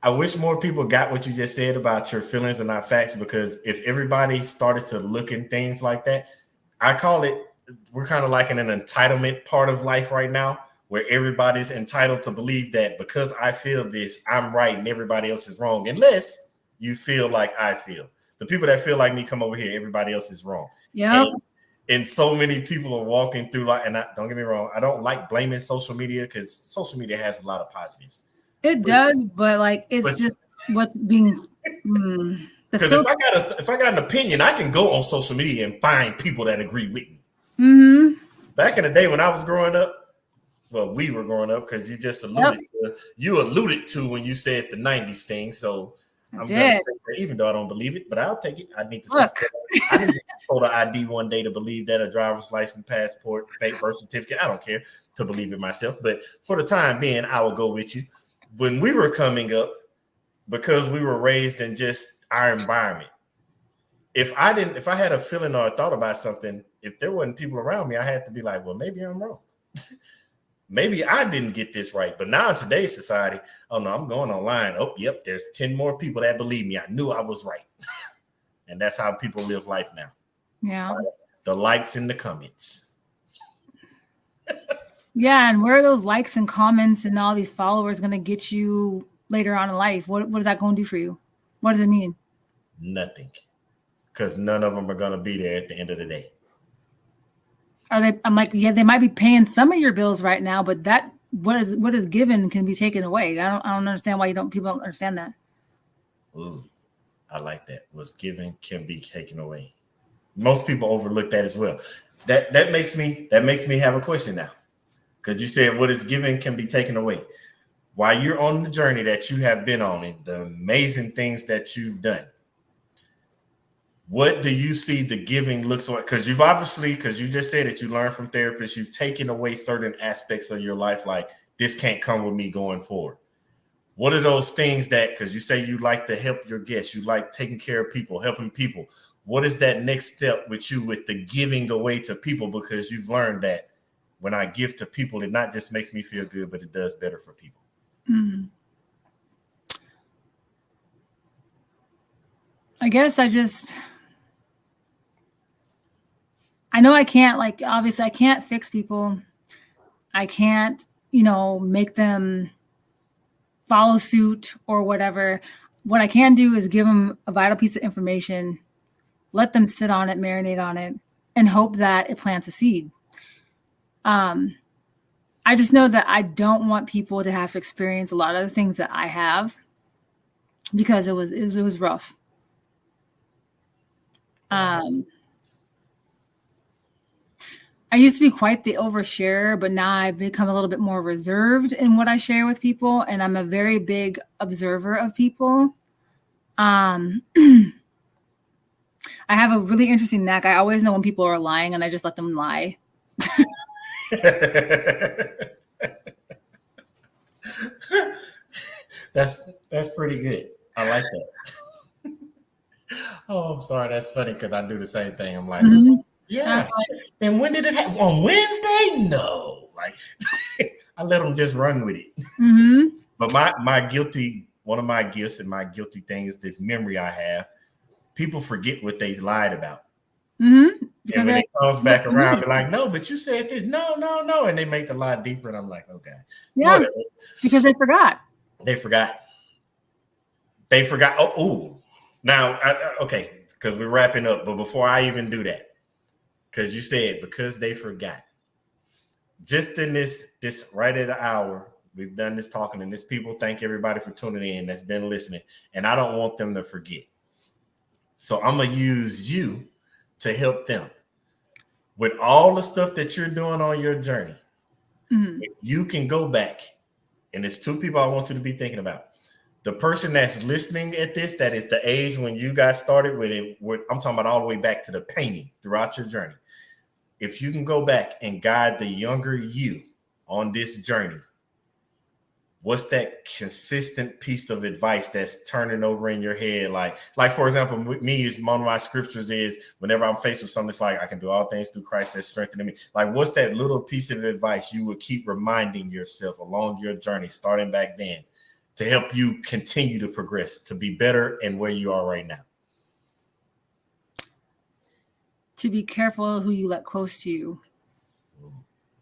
I wish more people got what you just said about your feelings are not facts, because if everybody started to look in things like that, I call it, we're kind of like in an entitlement part of life right now, where everybody's entitled to believe that because I feel this, I'm right and everybody else is wrong, unless you feel like I feel. The people that feel like me come over here, everybody else is wrong. Yeah. And so many people are walking through like, and don't get me wrong, I don't like blaming social media, because social media has a lot of positives. It does, but like just what's being. Because if I got an opinion, I can go on social media and find people that agree with me. Mm-hmm. Back in the day when I was growing up, well, we were growing up, because you just alluded to when you said the 90s thing. So I'm going to take that, even though I don't believe it, but I'll take it. I need to see photo ID one day to believe that, a driver's license, passport, birth certificate. I don't care to believe it myself. But for the time being, I will go with you. When we were coming up, because we were raised in just our environment, if I had a feeling or a thought about something, if there wasn't people around me, I had to be like, well, maybe I'm wrong. Maybe I didn't get this right. But now in today's society, oh no, I'm going online. Oh, yep, there's 10 more people that believe me. I knew I was right. And that's how people live life now. Yeah. The likes and the comments. Yeah, and where are those likes and comments and all these followers going to get you later on in life? What is that going to do for you? What does it mean? Nothing. Because none of them are going to be there at the end of the day. Are they? I'm like, yeah, they might be paying some of your bills right now, but that what is given can be taken away. I don't understand why people don't understand that. Ooh, I like that. What's given can be taken away. Most people overlook that as well. That makes me have a question now. Because you said what is given can be taken away. While you're on the journey that you have been on and the amazing things that you've done, what do you see the giving looks like? Because you just said that you learned from therapists, you've taken away certain aspects of your life, like this can't come with me going forward. What are those things that, because you say you like to help your guests, you like taking care of people, helping people. What is that next step with you with the giving away to people? Because you've learned that when I give to people, it not just makes me feel good, but it does better for people. Mm-hmm. I guess I know I can't, like, obviously I can't fix people. I can't, make them follow suit or whatever. What I can do is give them a vital piece of information let them sit on it, marinate on it, and hope that it plants a seed. I just know that I don't want people to have to experience a lot of the things that I have, because it was rough. I used to be quite the oversharer, but now I've become a little bit more reserved in what I share with people, and I'm a very big observer of people. I have a really interesting knack. I always know when people are lying, and I just let them lie. That's pretty good. I like that. Oh, I'm sorry. That's funny because I do the same thing. I'm like, yeah. And when did it happen? On Wednesday? No. Like, I let them just run with it. Mm-hmm. But one of my gifts and my guilty thing is this memory I have. People forget what they lied about. Mm-hmm. And when it comes back around, be like, no, but you said this. No. And they make the lie deeper. And I'm like, okay. Yeah. Whatever. Because they forgot. They forgot. Oh. Now, okay, because we're wrapping up. But before I even do that, because you said because they forgot. Just in this right at an hour, we've done this talking, and this people thank everybody for tuning in that's been listening. And I don't want them to forget. So I'm going to use you to help them with all the stuff that you're doing on your journey. Mm-hmm. You can go back, and there's two people I want you to be thinking about. The person that's listening at this, that is the age when you guys started with it. I'm talking about all the way back to the painting throughout your journey. If you can go back and guide the younger you on this journey, what's that consistent piece of advice that's turning over in your head? Like for example, me, one of my scriptures is whenever I'm faced with something, it's like I can do all things through Christ that strengthens me. Like, what's that little piece of advice you would keep reminding yourself along your journey, starting back then, to help you continue to progress, to be better and where you are right now? To be careful who you let close to you,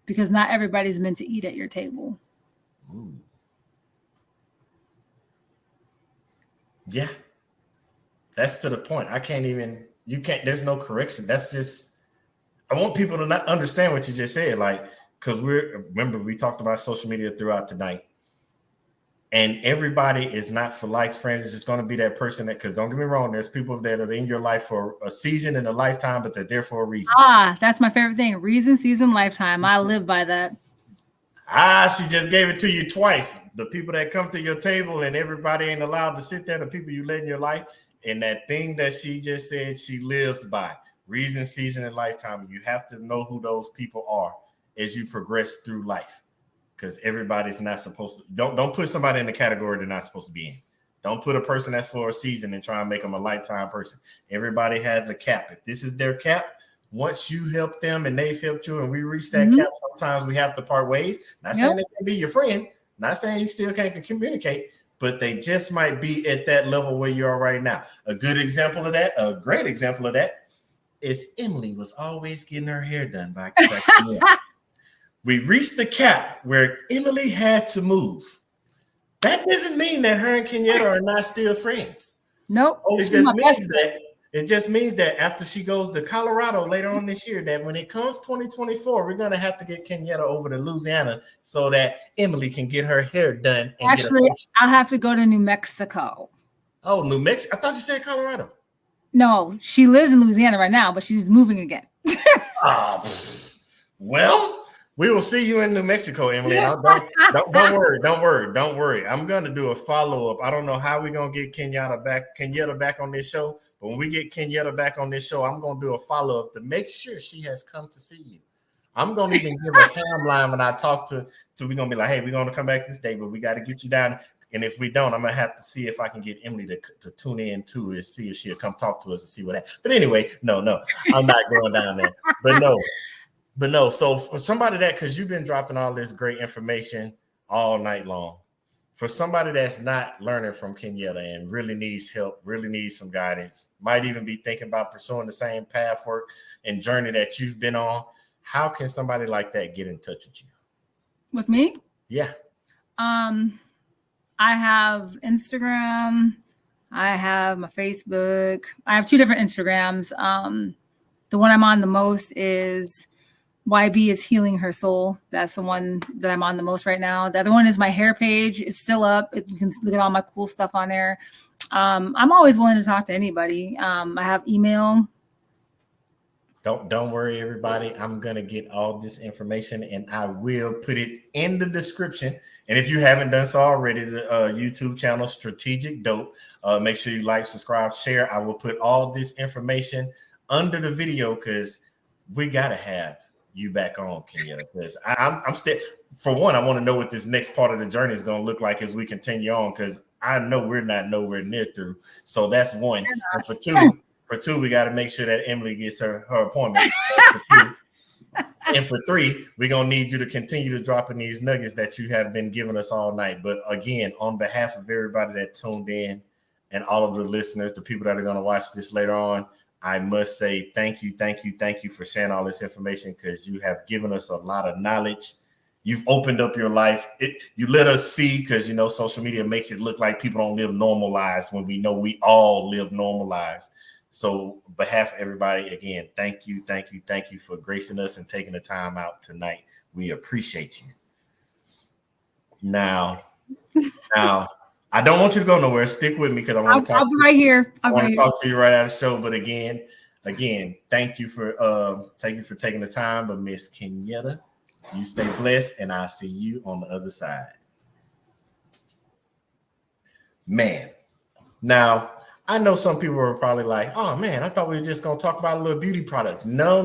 because not everybody's meant to eat at your table. Ooh. Yeah, that's to the point. There's no correction. That's just, I want people to not understand what you just said. Like, because remember, we talked about social media throughout tonight. And everybody is not for likes, friends. It's just going to be that person because don't get me wrong, there's people that are in your life for a season and a lifetime, but they're there for a reason. That's my favorite thing. Reason, season, lifetime. I live by that. She just gave it to you twice. The people that come to your table and everybody ain't allowed to sit there, the people you let in your life. And that thing that she just said she lives by. Reason, season, and lifetime. You have to know who those people are as you progress through life. Because everybody's not supposed to. Don't put somebody in the category they're not supposed to be in. Don't put a person that's for a season and try and make them a lifetime person. Everybody has a cap. If this is their cap, once you help them and they've helped you and we reach that cap, sometimes we have to part ways. Not saying they can be your friend. Not saying you still can't communicate, but they just might be at that level where you are right now. A good example of that, a great example of that, is Emily was always getting her hair done by we reached the cap where Emily had to move. That doesn't mean that her and Kenyatta are not still friends. Nope. It just means that after she goes to Colorado later on this year, that when it comes 2024, we're going to have to get Kenyatta over to Louisiana so that Emily can get her hair done. And actually, I'll have to go to New Mexico. Oh, New Mexico? I thought you said Colorado. No, she lives in Louisiana right now, but she's moving again. Well, we will see you in New Mexico, Emily. Don't worry. I'm going to do a follow-up. I don't know how we're going to get Kenyatta back on this show, but when we get Kenyatta back on this show, I'm going to do a follow-up to make sure she has come to see you. I'm going to even give a timeline when I talk to we're going to be like, hey, we're going to come back this day, but we got to get you down. And if we don't, I'm going to have to see if I can get Emily to tune in too and see if she'll come talk to us and see what happens. But anyway, no, I'm not going down there. But no, so for somebody because you've been dropping all this great information all night long, for somebody that's not learning from Kenyatta and really needs help, really needs some guidance, might even be thinking about pursuing the same path work and journey that you've been on, how can somebody like that get in touch with you? With me? Yeah. I have Instagram. I have my Facebook. I have 2 different Instagrams. The one I'm on the most is YB is Healing Her Soul. That's the one that I'm on the most right now. The other one is my hair page. It's still up. You can look at all my cool stuff on there. I'm always willing to talk to anybody. I have email. Don't worry, everybody. I'm gonna get all this information and I will put it in the description. And if you haven't done so already, the YouTube channel Strategic Dope. Make sure you like, subscribe, share. I will put all this information under the video because we gotta have you back on, Kenyatta. Because I'm still, for one, I want to know what this next part of the journey is gonna look like as we continue on. Because I know we're not nowhere near through. So that's one. And for two, we got to make sure that Emily gets her appointment. And for 3, we're going to need you to continue to drop in these nuggets that you have been giving us all night. But again, on behalf of everybody that tuned in and all of the listeners, the people that are going to watch this later on, I must say thank you for sharing all this information because you have given us a lot of knowledge. You've opened up your life. You let us see because, you know, social media makes it look like people don't live normal lives when we know we all live normal lives. So on behalf of everybody, again, thank you for gracing us and taking the time out tonight. We appreciate you. Now, I don't want you to go nowhere. Stick with me because I want to talk. I'll be right here. I want to talk to you right out of the show. But again, thank you for taking the time. But Miss Kenyatta, you stay blessed, and I'll see you on the other side. Man, now. I know some people are probably like, oh man, I thought we were just going to talk about a little beauty products. No.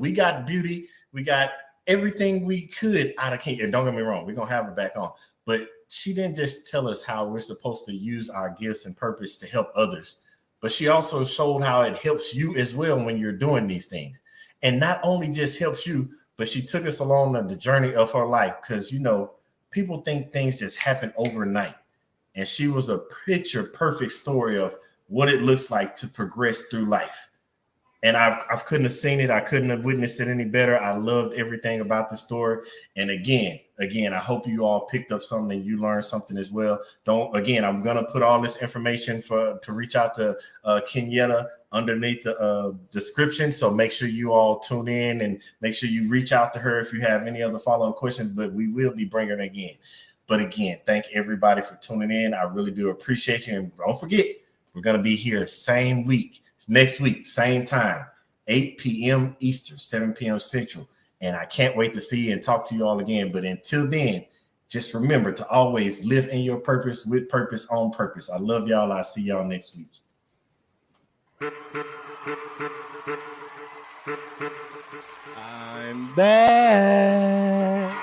We got beauty. We got everything we could out of Kenya. And don't get me wrong, we're going to have her back on. But she didn't just tell us how we're supposed to use our gifts and purpose to help others, but she also showed how it helps you as well when you're doing these things. And not only just helps you, but she took us along the journey of her life because, you know, people think things just happen overnight. And she was a picture perfect story of what it looks like to progress through life. And I couldn't have seen it. I couldn't have witnessed it any better. I loved everything about the story. And again, I hope you all picked up something and you learned something as well. I'm going to put all this information to reach out to Kenyatta underneath the description. So make sure you all tune in and make sure you reach out to her if you have any other follow-up questions, but we will be bringing her again. But again, thank everybody for tuning in. I really do appreciate you. And don't forget, we're going to be here same week, next week, same time, 8 p.m. Eastern, 7 p.m. Central. And I can't wait to see you and talk to you all again. But until then, just remember to always live in your purpose, with purpose, on purpose. I love y'all. I'll see y'all next week. I'm back.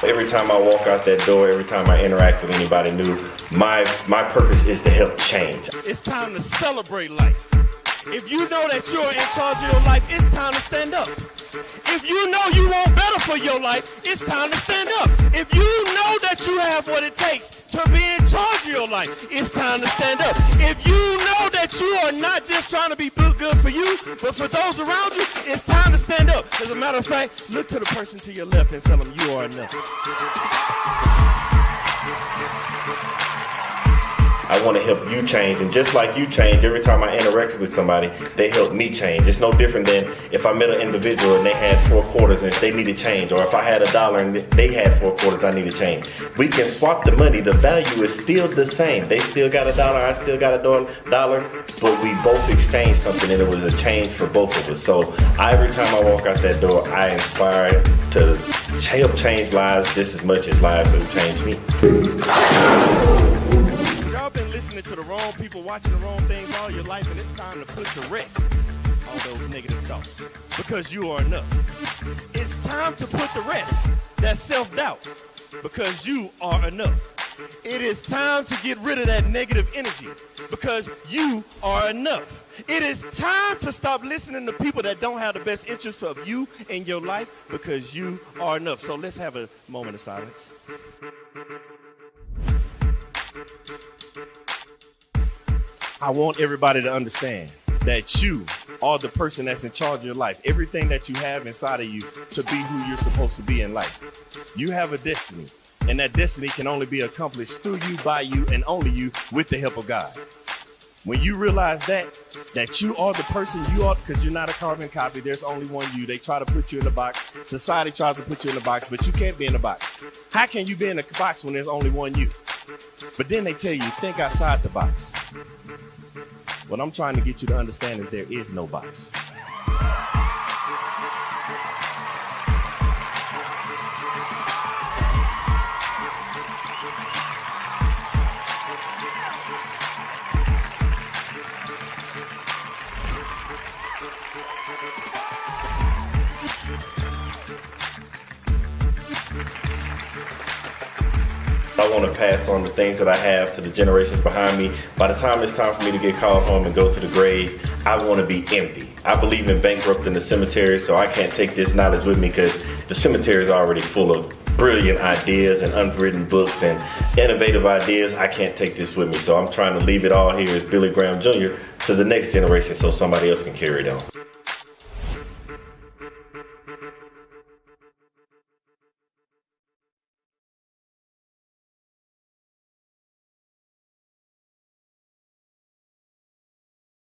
Every time I walk out that door, every time I interact with anybody new, my purpose is to help change. It's time to celebrate life. If you know that you're in charge of your life, it's time to stand up. If you know you want better for your life, it's time to stand up. If you know that you have what it takes to be in charge of your life, it's time to stand up. If you know that you are not just trying to be good for you, but for those around you, it's time to stand up. As a matter of fact, look to the person to your left and tell them you are enough. I want to help you change, and just like you change, every time I interact with somebody, they help me change. It's no different than if I met an individual and they had 4 quarters and they needed change, or if I had $1 and they had 4 quarters, I needed change. We can swap the money. The value is still the same. They still got $1, I still got $1, but we both exchanged something, and it was a change for both of us. So every time I walk out that door, I inspire to help change lives just as much as lives have changed me. Y'all been listening to the wrong people, watching the wrong things all your life, and it's time to put to rest all those negative thoughts because you are enough. It's time to put to rest that self-doubt because you are enough. It is time to get rid of that negative energy because you are enough. It is time to stop listening to people that don't have the best interests of you in your life because you are enough. So let's have a moment of silence. I want everybody to understand that you are the person that's in charge of your life. Everything that you have inside of you to be who you're supposed to be in life. You have a destiny. And that destiny can only be accomplished through you, by you, and only you with the help of God. When you realize that you are the person you are, because you're not a carbon copy, there's only one you. They try to put you in a box. Society tries to put you in a box, but you can't be in a box. How can you be in a box when there's only one you? But then they tell you, think outside the box. What I'm trying to get you to understand is there is no box. I want to pass on the things that I have to the generations behind me. By the time it's time for me to get called home and go to the grave, I want to be empty. I believe in bankrupting the cemetery, so I can't take this knowledge with me because the cemetery is already full of brilliant ideas and unwritten books and innovative ideas. I can't take this with me, so I'm trying to leave it all here as Billy Graham Jr. to the next generation so somebody else can carry it on.